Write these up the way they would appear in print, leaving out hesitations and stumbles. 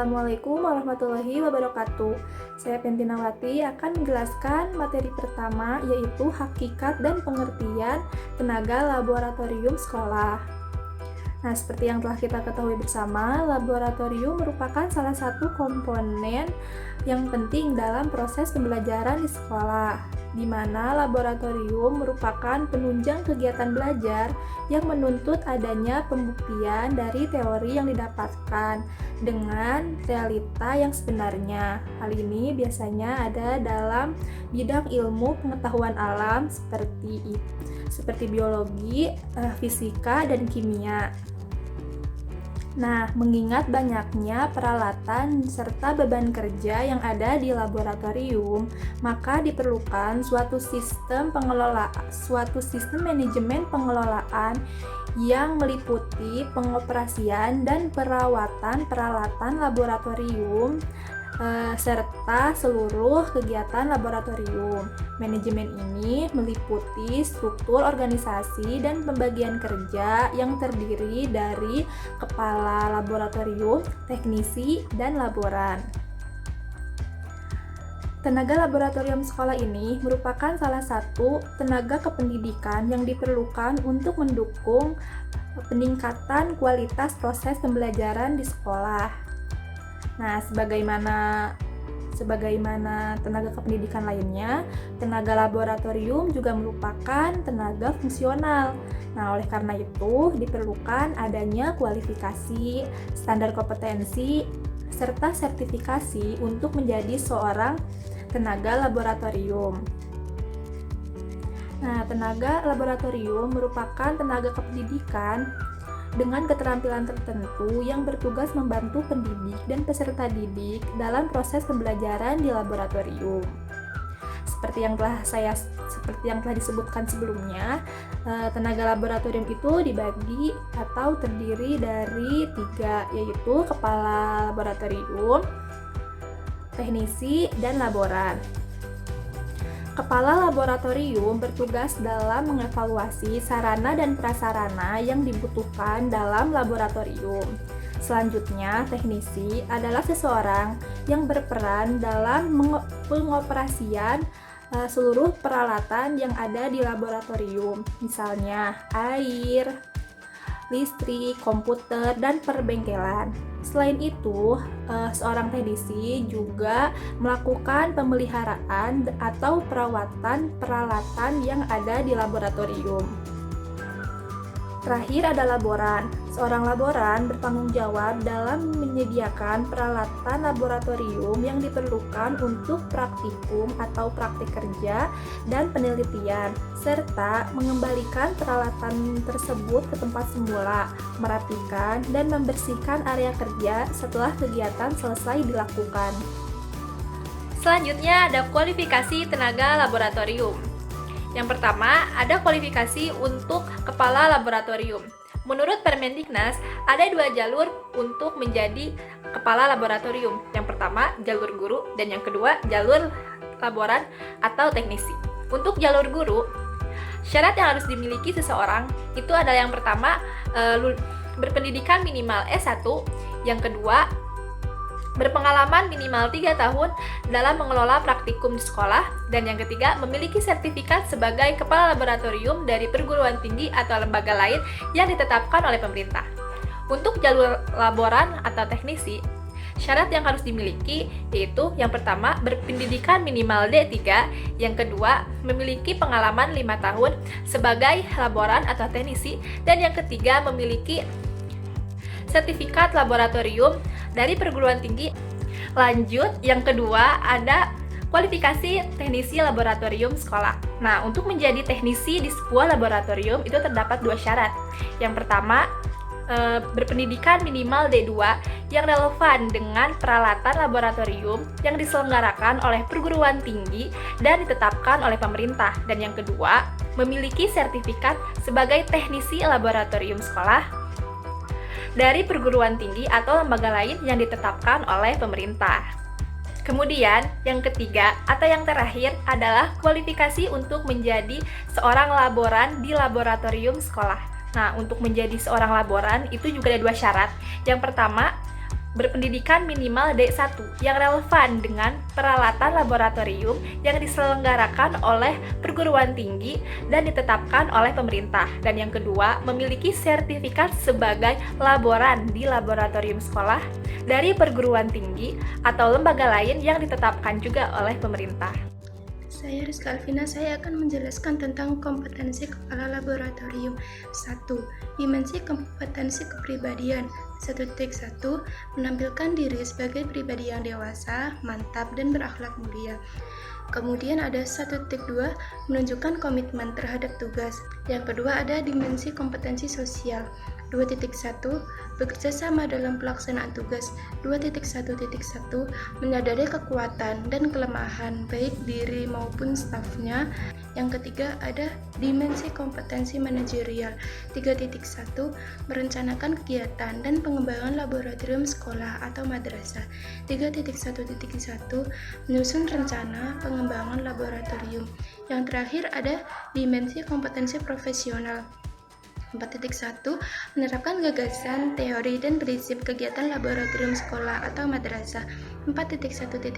Assalamualaikum warahmatullahi wabarakatuh. Saya Pentinawati akan menjelaskan materi pertama, yaitu hakikat dan pengertian tenaga laboratorium sekolah. Nah, seperti yang telah kita ketahui bersama, laboratorium merupakan salah satu komponen yang penting dalam proses pembelajaran di sekolah, di mana laboratorium merupakan penunjang kegiatan belajar yang menuntut adanya pembuktian dari teori yang didapatkan dengan realita yang sebenarnya. Hal ini biasanya ada dalam bidang ilmu pengetahuan alam seperti biologi, fisika, dan kimia. Nah, mengingat banyaknya peralatan serta beban kerja yang ada di laboratorium, maka diperlukan suatu sistem manajemen pengelolaan yang meliputi pengoperasian dan perawatan peralatan laboratorium serta seluruh kegiatan laboratorium. Manajemen ini meliputi struktur organisasi dan pembagian kerja yang terdiri dari kepala laboratorium, teknisi, dan laboran. Tenaga laboratorium sekolah ini merupakan salah satu tenaga kependidikan yang diperlukan untuk mendukung peningkatan kualitas proses pembelajaran di sekolah. Nah, sebagaimana tenaga kependidikan lainnya, tenaga laboratorium juga merupakan tenaga fungsional. Nah, oleh karena itu diperlukan adanya kualifikasi, standar kompetensi, serta sertifikasi untuk menjadi seorang tenaga laboratorium. Nah, tenaga laboratorium merupakan tenaga kependidikan dengan keterampilan tertentu yang bertugas membantu pendidik dan peserta didik dalam proses pembelajaran di laboratorium. Seperti yang telah disebutkan sebelumnya, tenaga laboratorium itu dibagi atau terdiri dari 3, yaitu kepala laboratorium, teknisi, dan laboran. Kepala laboratorium bertugas dalam mengevaluasi sarana dan prasarana yang dibutuhkan dalam laboratorium. Selanjutnya, teknisi adalah seseorang yang berperan dalam pengoperasian seluruh peralatan yang ada di laboratorium, misalnya air, listrik, komputer, dan perbengkelan. Selain itu, seorang teknisi juga melakukan pemeliharaan atau perawatan peralatan yang ada di laboratorium. Terakhir ada laboran. Seorang laboran bertanggung jawab dalam menyediakan peralatan laboratorium yang diperlukan untuk praktikum atau praktik kerja dan penelitian, serta mengembalikan peralatan tersebut ke tempat semula, merapikan dan membersihkan area kerja setelah kegiatan selesai dilakukan. Selanjutnya ada kualifikasi tenaga laboratorium. Yang pertama, ada kualifikasi untuk kepala laboratorium. Menurut Permendiknas, ada 2 jalur untuk menjadi kepala laboratorium. Yang pertama, jalur guru, dan yang kedua, jalur laboran atau teknisi. Untuk jalur guru, syarat yang harus dimiliki seseorang itu adalah yang pertama, berpendidikan minimal S1, yang kedua, berpengalaman minimal 3 tahun dalam mengelola praktikum di sekolah, dan yang ketiga, memiliki sertifikat sebagai kepala laboratorium dari perguruan tinggi atau lembaga lain yang ditetapkan oleh pemerintah. Untuk jalur laboran atau teknisi, syarat yang harus dimiliki yaitu yang pertama, berpendidikan minimal D3, yang kedua, memiliki pengalaman 5 tahun sebagai laboran atau teknisi, dan yang ketiga, memiliki sertifikat laboratorium dari perguruan tinggi. Lanjut, yang kedua ada kualifikasi teknisi laboratorium sekolah. Nah, untuk menjadi teknisi di sebuah laboratorium itu terdapat 2 syarat. Yang pertama, berpendidikan minimal D2 yang relevan dengan peralatan laboratorium yang diselenggarakan oleh perguruan tinggi dan ditetapkan oleh pemerintah. Dan yang kedua, memiliki sertifikat sebagai teknisi laboratorium sekolah dari perguruan tinggi atau lembaga lain yang ditetapkan oleh pemerintah. Kemudian, yang ketiga atau yang terakhir adalah kualifikasi untuk menjadi seorang laboran di laboratorium sekolah. Nah, untuk menjadi seorang laboran itu juga ada 2 syarat. Yang pertama, berpendidikan minimal D1 yang relevan dengan peralatan laboratorium yang diselenggarakan oleh perguruan tinggi dan ditetapkan oleh pemerintah. Dan yang kedua, memiliki sertifikat sebagai laboran di laboratorium sekolah dari perguruan tinggi atau lembaga lain yang ditetapkan juga oleh pemerintah. Saya Rizka Alvina, saya akan menjelaskan tentang kompetensi kepala laboratorium. 1. Dimensi kompetensi kepribadian. 1.1 Menampilkan diri sebagai pribadi yang dewasa, mantap, dan berakhlak mulia. Kemudian ada 1.2 menunjukkan komitmen terhadap tugas. Yang kedua ada dimensi kompetensi sosial. 2.1 bekerja sama dalam pelaksanaan tugas. 2.1.1 menyadari kekuatan dan kelemahan baik diri maupun stafnya. Yang ketiga ada dimensi kompetensi manajerial. 3.1 merencanakan kegiatan dan pengembangan laboratorium sekolah atau madrasah. 3.1.1 menyusun rencana pengembangan laboratorium. Yang terakhir ada dimensi kompetensi profesional. 4.1 menerapkan gagasan, teori, dan prinsip kegiatan laboratorium sekolah atau madrasah. 4.1.1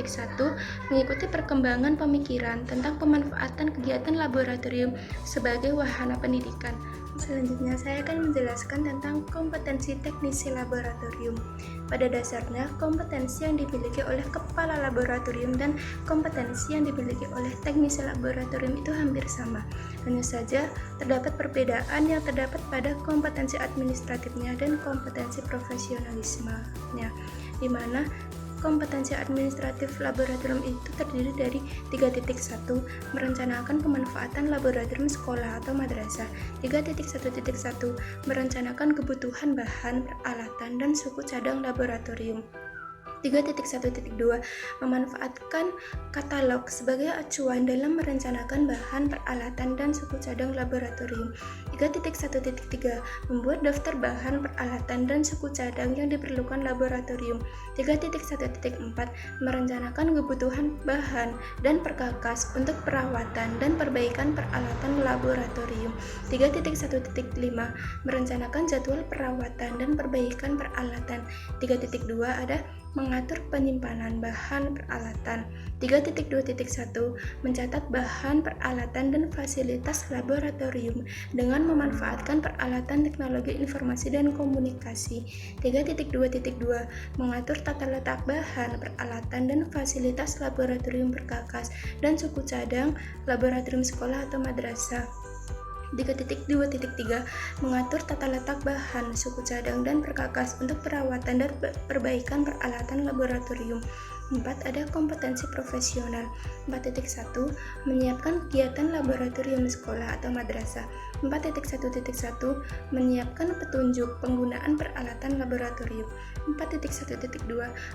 mengikuti perkembangan pemikiran tentang pemanfaatan kegiatan laboratorium sebagai wahana pendidikan. Selanjutnya saya akan menjelaskan tentang kompetensi teknisi laboratorium. Pada dasarnya, kompetensi yang dimiliki oleh kepala laboratorium dan kompetensi yang dimiliki oleh teknisi laboratorium itu hampir sama. Hanya saja terdapat perbedaan yang terdapat pada kompetensi administratifnya dan kompetensi profesionalismenya, di mana kompetensi administratif laboratorium itu terdiri dari 3.1 merencanakan pemanfaatan laboratorium sekolah atau madrasah. 3.1.1 merencanakan kebutuhan bahan, peralatan, dan suku cadang laboratorium. 3.1.2 memanfaatkan katalog sebagai acuan dalam merencanakan bahan, peralatan, dan suku cadang laboratorium. 3.1.3 membuat daftar bahan, peralatan, dan suku cadang yang diperlukan laboratorium. 3.1.4 merencanakan kebutuhan bahan dan perkakas untuk perawatan dan perbaikan peralatan laboratorium. 3.1.5 merencanakan jadwal perawatan dan perbaikan peralatan. 3.2 ada mengatur penyimpanan bahan peralatan. 3.2.1 mencatat bahan peralatan dan fasilitas laboratorium dengan memanfaatkan peralatan teknologi informasi dan komunikasi. 3.2.2 mengatur tata letak bahan peralatan dan fasilitas laboratorium perkakas dan suku cadang laboratorium sekolah atau madrasah. 3.2.3 mengatur tata letak bahan, suku cadang, dan perkakas untuk perawatan dan perbaikan peralatan laboratorium. 4. Ada kompetensi profesional. 4.1 menyiapkan kegiatan laboratorium sekolah atau madrasah. 4.1.1 menyiapkan petunjuk penggunaan peralatan laboratorium. 4.1.2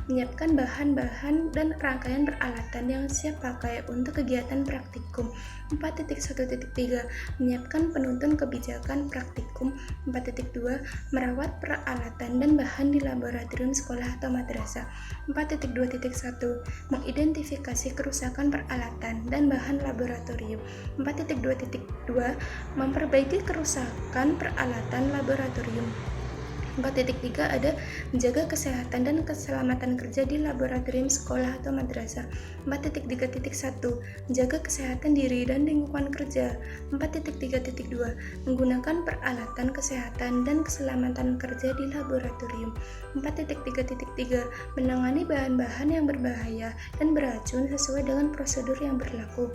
menyiapkan bahan-bahan dan rangkaian peralatan yang siap pakai untuk kegiatan praktikum. 4.1.3 menyiapkan penuntun kebijakan praktikum. 4.2 merawat peralatan dan bahan di laboratorium sekolah atau madrasah. 4.2.1 mengidentifikasi kerusakan peralatan dan bahan laboratorium. 4.2.2 memperbaiki kerusakan peralatan laboratorium. 4.3 ada menjaga kesehatan dan keselamatan kerja di laboratorium sekolah atau madrasah. 4.3.1 menjaga kesehatan diri dan lingkungan kerja. 4.3.2 menggunakan peralatan kesehatan dan keselamatan kerja di laboratorium. 4.3.3 menangani bahan-bahan yang berbahaya dan beracun sesuai dengan prosedur yang berlaku.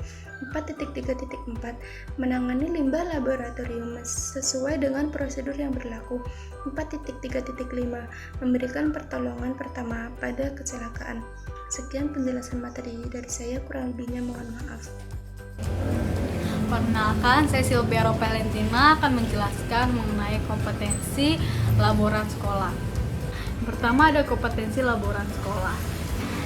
4.3.4 menangani limbah laboratorium sesuai dengan prosedur yang berlaku. 4.3.5 memberikan pertolongan pertama pada kecelakaan. Sekian penjelasan materi dari saya, kurang lebihnya mohon maaf. Perkenalkan, saya Silvia Valentina akan menjelaskan mengenai kompetensi laboran sekolah. Yang pertama ada kompetensi laboran sekolah.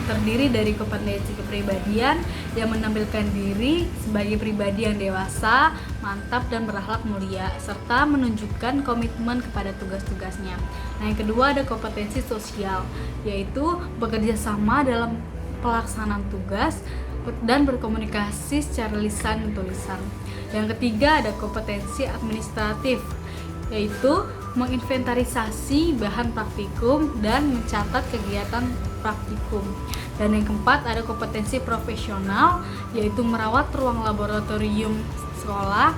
Terdiri dari kompetensi kepribadian yang menampilkan diri sebagai pribadi yang dewasa, mantap, dan berakhlak mulia, serta menunjukkan komitmen kepada tugas-tugasnya. Nah, yang kedua ada kompetensi sosial, yaitu bekerja sama dalam pelaksanaan tugas dan berkomunikasi secara lisan dan tulisan. Yang ketiga ada kompetensi administratif, yaitu menginventarisasi bahan praktikum dan mencatat kegiatan praktikum. Dan yang keempat ada kompetensi profesional, yaitu merawat ruang laboratorium sekolah,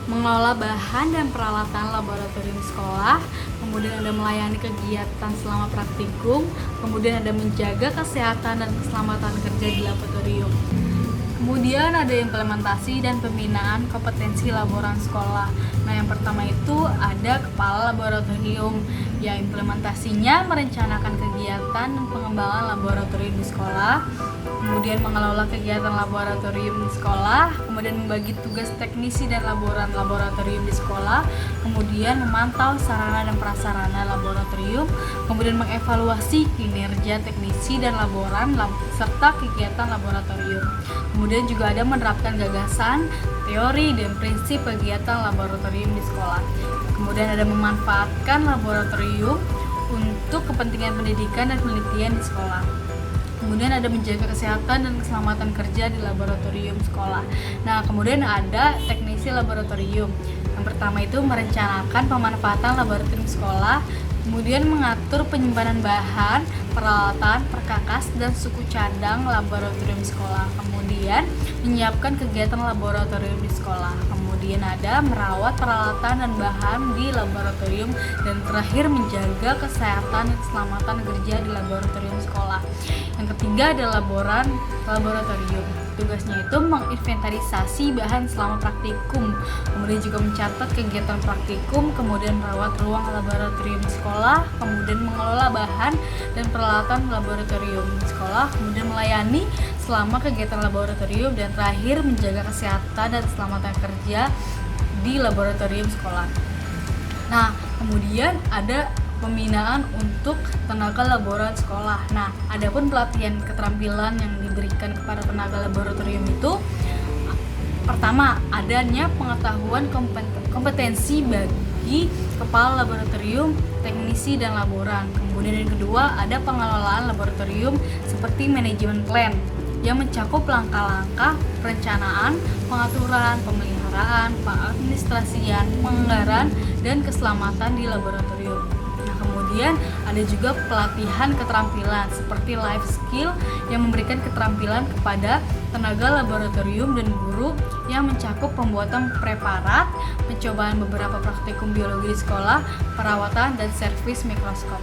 mengelola bahan dan peralatan laboratorium sekolah, kemudian ada melayani kegiatan selama praktikum, kemudian ada menjaga kesehatan dan keselamatan kerja di laboratorium. Kemudian ada implementasi dan pembinaan kompetensi laboran sekolah. Nah, yang pertama itu ada kepala laboratorium, yang implementasinya merencanakan kegiatan dan pengembangan laboratorium di sekolah, kemudian mengelola kegiatan laboratorium di sekolah, kemudian membagi tugas teknisi dan laboratorium di sekolah, kemudian memantau sarana dan prasarana laboratorium, kemudian mengevaluasi kinerja teknisi dan laboran serta kegiatan laboratorium. Kemudian juga ada menerapkan gagasan, teori, dan prinsip kegiatan laboratorium di sekolah. Kemudian ada memanfaatkan laboratorium untuk kepentingan pendidikan dan penelitian di sekolah. Kemudian ada menjaga kesehatan dan keselamatan kerja di laboratorium sekolah. Nah, kemudian ada teknisi laboratorium. Yang pertama itu merencanakan pemanfaatan laboratorium sekolah, kemudian mengatur penyimpanan bahan, peralatan, perkakas, dan suku cadang laboratorium sekolah. Kemudian menyiapkan kegiatan laboratorium di sekolah. Kemudian ada merawat peralatan dan bahan di laboratorium, dan terakhir menjaga kesehatan dan keselamatan kerja di laboratorium sekolah. Yang ketiga adalah laboratorium. Tugasnya itu menginventarisasi bahan selama praktikum, kemudian juga mencatat kegiatan praktikum, kemudian merawat ruang laboratorium sekolah, kemudian mengelola bahan dan peralatan laboratorium sekolah, kemudian melayani selama kegiatan laboratorium, dan terakhir menjaga kesehatan dan keselamatan kerja di laboratorium sekolah. Nah, kemudian ada pembinaan untuk tenaga laboran sekolah. Nah, adapun pelatihan keterampilan yang diberikan kepada tenaga laboratorium itu, pertama, adanya pengetahuan kompetensi bagi kepala laboratorium, teknisi, dan laboran. Kemudian yang kedua, ada pengelolaan laboratorium seperti manajemen plan yang mencakup langkah-langkah perencanaan, pengaturan, pemeliharaan, pengadministrasian, penganggaran, dan keselamatan di laboratorium. Kemudian ada juga pelatihan keterampilan seperti life skill yang memberikan keterampilan kepada tenaga laboratorium dan guru yang mencakup pembuatan preparat, pencobaan beberapa praktikum biologi di sekolah, perawatan, dan servis mikroskop.